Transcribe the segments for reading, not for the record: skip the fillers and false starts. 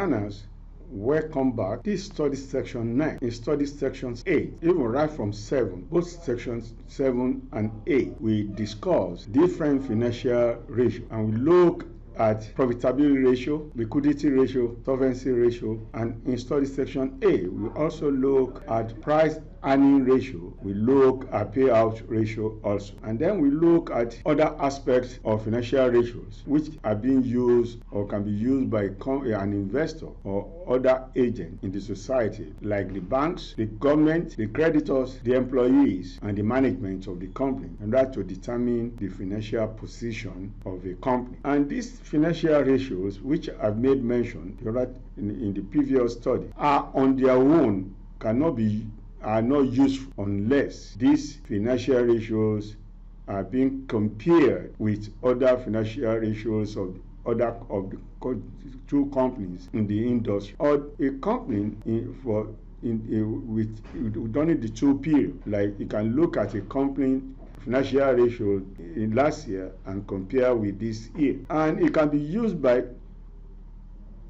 learners, welcome back. This study section 9 in study sections 8, even right from 7, both sections 7 and 8, we discuss different financial ratios, and we look at profitability ratio, liquidity ratio, solvency ratio, and in study section A, we also look at price earning ratio, we look at payout ratio also, and then we look at other aspects of financial ratios which are being used or can be used by an investor or other agent in the society, like the banks, the government, the creditors, the employees, and the management of the company, and that to determine the financial position of a company. And these financial ratios, which I've made mention in the previous study, are on their own are not useful unless these financial ratios are being compared with other financial ratios of the two companies in the industry, or a company with only the two period. Like you can look at a company financial ratio in last year and compare with this year, and it can be used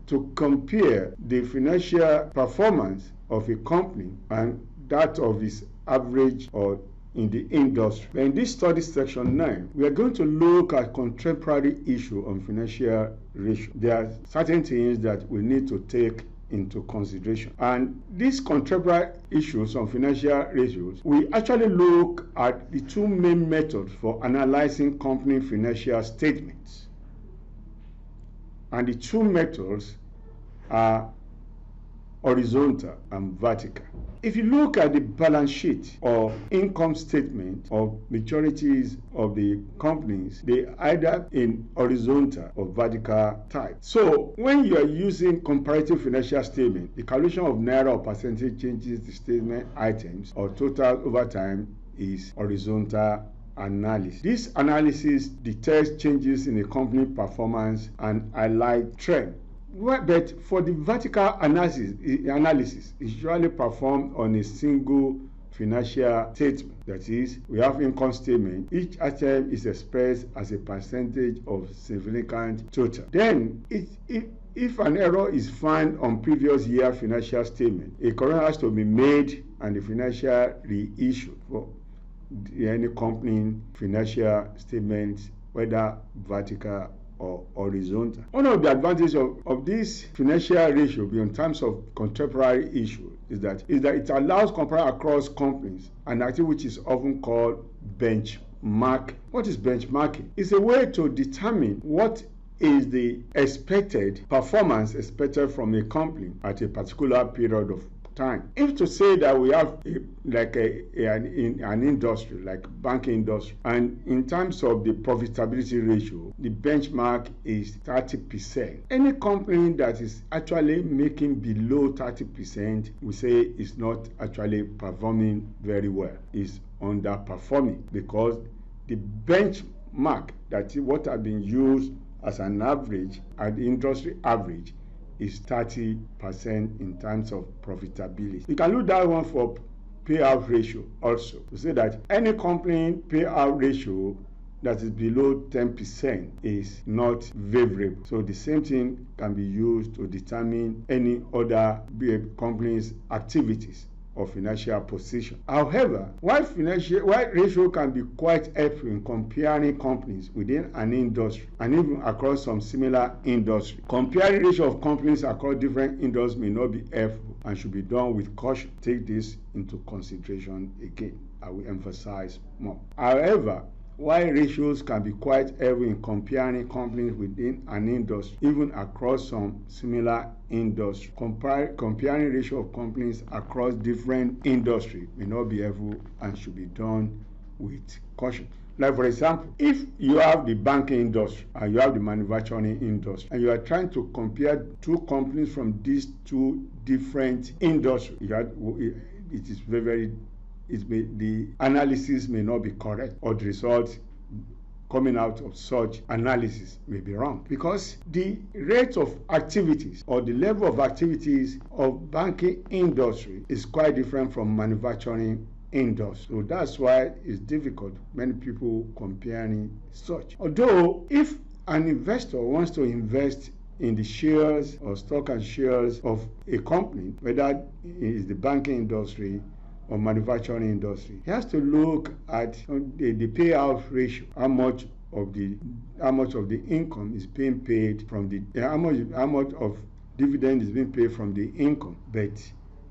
to compare the financial performance of a company and that of its average or in the industry. But in this study section 9, we are going to look at contemporary issue on financial ratio. There are certain things that we need to take into consideration. And these contemporary issues on financial ratios, we actually look at the two main methods for analyzing company financial statements. And the two methods are horizontal and vertical. If you look at the balance sheet or income statement of majorities of the companies, they either in horizontal or vertical type. So when you are using comparative financial statement, the calculation of naira or percentage changes the statement items or total over time is horizontal analysis. This analysis detects changes in a company performance and highlight trend. But for the vertical analysis is usually performed on a single financial statement. That is, we have income statement. Each item is expressed as a percentage of significant total. Then, if an error is found on previous year financial statement, a correction has to be made and the financial reissued for any company financial statements, whether vertical or horizontal. One of the advantages of this financial ratio in terms of contemporary issue is that it allows comparing across companies, an activity which is often called benchmarking. What is benchmarking? It's a way to determine what is the expected performance expected from a company at a particular period of time. If to say that we have an industry like banking industry, and in terms of the profitability ratio, the benchmark is 30%. Any company that is actually making below 30%, we say is not actually performing very well, is underperforming, because the benchmark, that is what has been used as an average at the industry average, is 30% in terms of profitability. You can look that one for payout ratio also. To say that any company payout ratio that is below 10% is not favorable. So the same thing can be used to determine any other company's activities or financial position. However, while ratio can be quite helpful in comparing companies within an industry and even across some similar industry, comparing ratio of companies across different industries may not be helpful and should be done with caution. Take this into consideration again. I will emphasize more. However, while ratios can be quite helpful in comparing companies within an industry, even across some similar industry, comparing ratio of companies across different industries may not be helpful and should be done with caution. Like for example, if you have the banking industry and you have the manufacturing industry, and you are trying to compare two companies from these two different industries, it is the analysis may not be correct, or the results coming out of such analysis may be wrong, because the rate of activities or the level of activities of banking industry is quite different from manufacturing industry. So that's why it's difficult, many people comparing such. Although if an investor wants to invest in the shares or stock and shares of a company, whether it is the banking industry or manufacturing industry, he has to look at the payout ratio, how much of the income is being paid from the how much of dividend is being paid from the income. But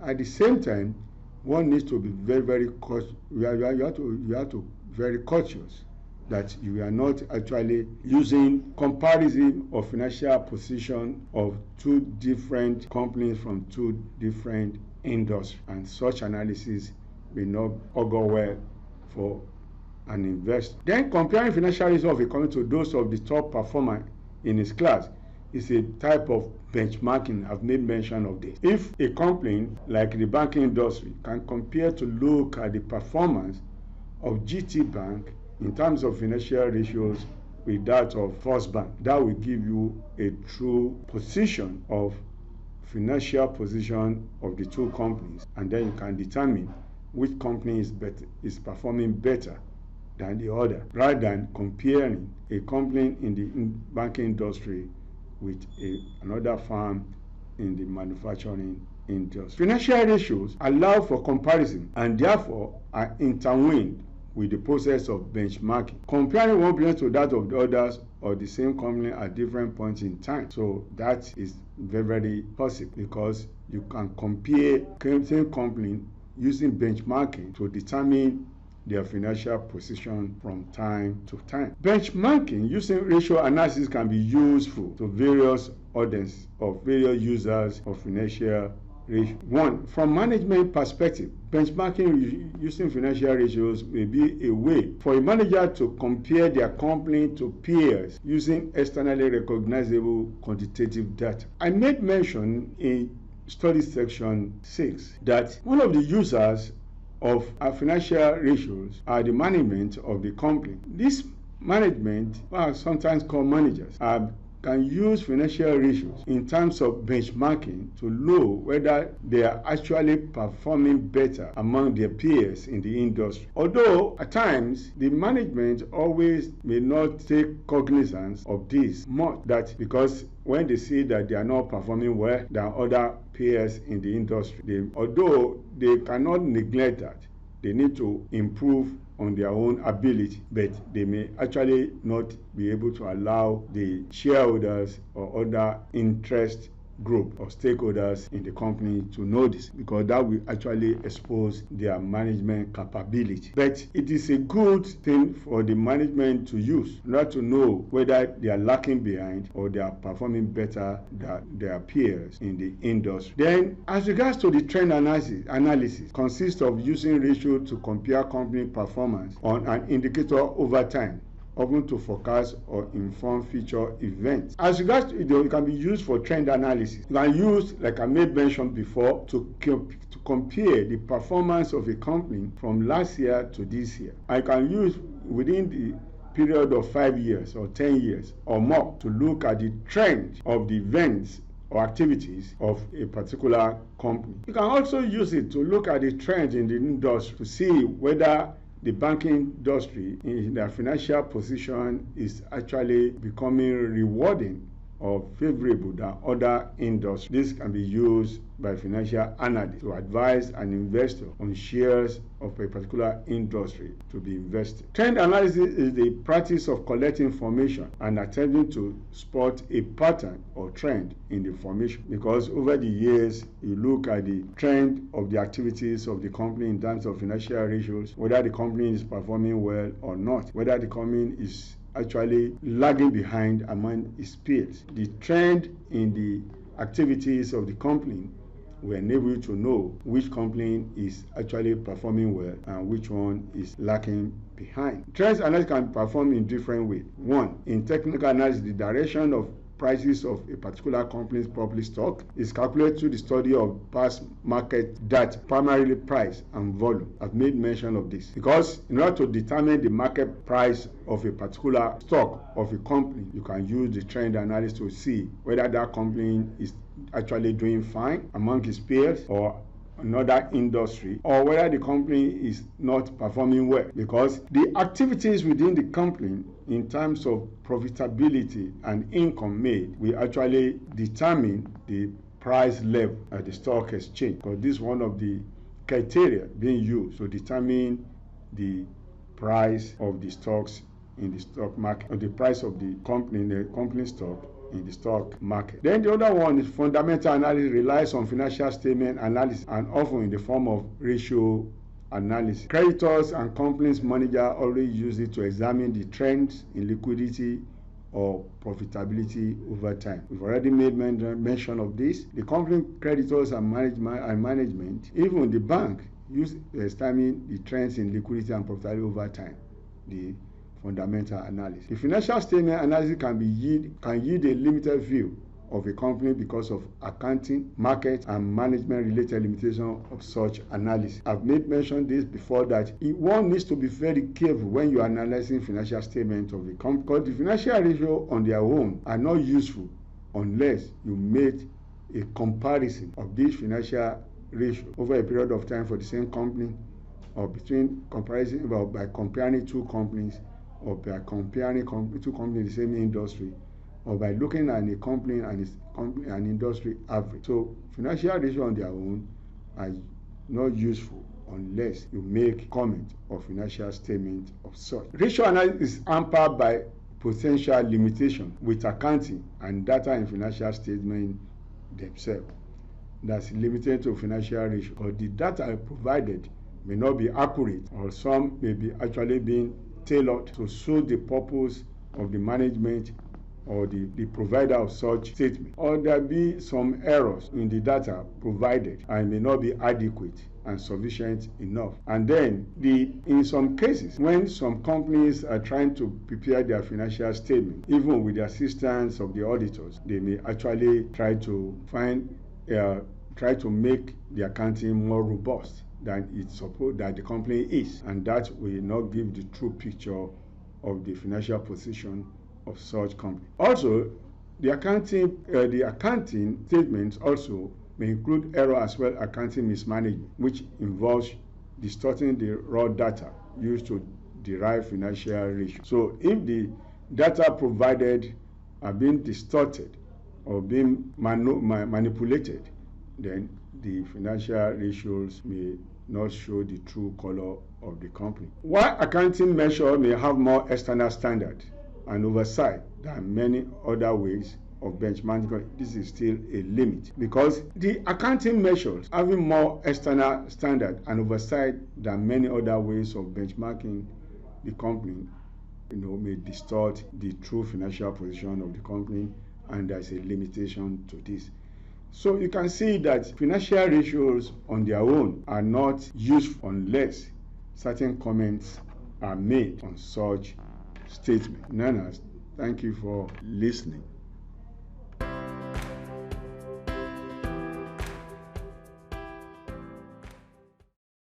at the same time, one needs to be very cautious. You have to very cautious that you are not actually using comparison of financial position of two different companies from two different industries, and such analysis may not augur well for an investor. Then comparing financial results of a company to those of the top performer in its class is a type of benchmarking. I've made mention of this. If a company like the banking industry can compare to look at the performance of GT Bank in terms of financial ratios with that of First Bank, that will give you a true position of financial position of the two companies, and then you can determine which company is performing better than the other, rather than comparing a company in the banking industry with another firm in the manufacturing industry. Financial ratios allow for comparison and therefore are intertwined with the process of benchmarking, comparing one business to that of the others or the same company at different points in time. So that is very possible, because you can compare same company using benchmarking to determine their financial position from time to time. Benchmarking using ratio analysis can be useful to various audiences or various users of financial ratio. One, from management perspective, benchmarking using financial ratios may be a way for a manager to compare their company to peers using externally recognizable quantitative data. I made mention in study section 6 that one of the users of our financial ratios are the management of the company. This management, sometimes called managers, can use financial ratios in terms of benchmarking to know whether they are actually performing better among their peers in the industry. Although at times the management always may not take cognizance of this much, that because when they see that they are not performing well than other peers in the industry, although they cannot neglect that, they need to improve on their own ability, but they may actually not be able to allow the shareholders or other interest group or stakeholders in the company to know this, because that will actually expose their management capability. But it is a good thing for the management to use in order to know whether they are lacking behind or they are performing better than their peers in the industry. Then, as regards to the trend analysis consists of using ratio to compare company performance on an indicator over time, often to forecast or inform future events. As regards to it can be used for trend analysis. You can use, like I made mention before, to compare the performance of a company from last year to this year. I can use within the period of 5 years or 10 years or more to look at the trend of the events or activities of a particular company. You can also use it to look at the trends in the industry to see whether the banking industry in their financial position is actually becoming rewarding or favorable than other industries. This can be used by financial analysts to advise an investor on shares of a particular industry to be invested. Trend analysis is the practice of collecting information and attempting to spot a pattern or trend in the information, because over the years you look at the trend of the activities of the company in terms of financial ratios, whether the company is performing well or not, whether the company is actually lagging behind among its peers. The trend in the activities of the company will enable you to know which company is actually performing well and which one is lacking behind. Trend analysis can perform in different ways. One, in technical analysis, the direction of prices of a particular company's public stock is calculated through the study of past market data, primarily price and volume. I've made mention of this because in order to determine the market price of a particular stock of a company, you can use the trend analysis to see whether that company is actually doing fine among its peers or another industry, or whether the company is not performing well, because the activities within the company in terms of profitability and income made will actually determine the price level at the stock exchange, because this is one of the criteria being used to determine the price of the stocks in the stock market, or the price of the company stock in the stock market. Then the other one is fundamental analysis, relies on financial statement analysis and often in the form of ratio analysis. Creditors and companies manager always use it to examine the trends in liquidity or profitability over time. We've already made mention of this. The company creditors and management, even the bank, use to examine the trends in liquidity and profitability over time. The fundamental analysis. The financial statement analysis can yield a limited view of a company because of accounting, market, and management related limitations of such analysis. I've made mention this before that one needs to be very careful when you are analyzing financial statements of a company, because the financial ratio on their own are not useful unless you make a comparison of this financial ratio over a period of time for the same company, or by comparing two companies, or by comparing two companies in the same industry, or by looking at a company and an industry average. So financial ratio on their own are not useful unless you make comment or financial statement of such. Ratio analysis is hampered by potential limitation with accounting and data in financial statement themselves. That's limited to financial ratio, or the data provided may not be accurate, or some may be actually being tailored to suit the purpose of the management or the provider of such statement, or there be some errors in the data provided and may not be adequate and sufficient enough. And then in some cases, when some companies are trying to prepare their financial statement, even with the assistance of the auditors, they may actually try to make the accounting more robust than it's supposed that the company is, and that will not give the true picture of the financial position of such company. Also, the accounting statements also may include error as well accounting mismanagement, which involves distorting the raw data used to derive financial ratio. So if the data provided are being distorted or being manipulated, then the financial ratios may not show the true color of the company. While accounting measure may have more external standard and oversight than many other ways of benchmarking, this is still a limit, because the accounting measures having more external standard and oversight than many other ways of benchmarking the company, may distort the true financial position of the company, and there's a limitation to this. So you can see that financial ratios on their own are not useful unless certain comments are made on such statement. Nanas, thank you for listening.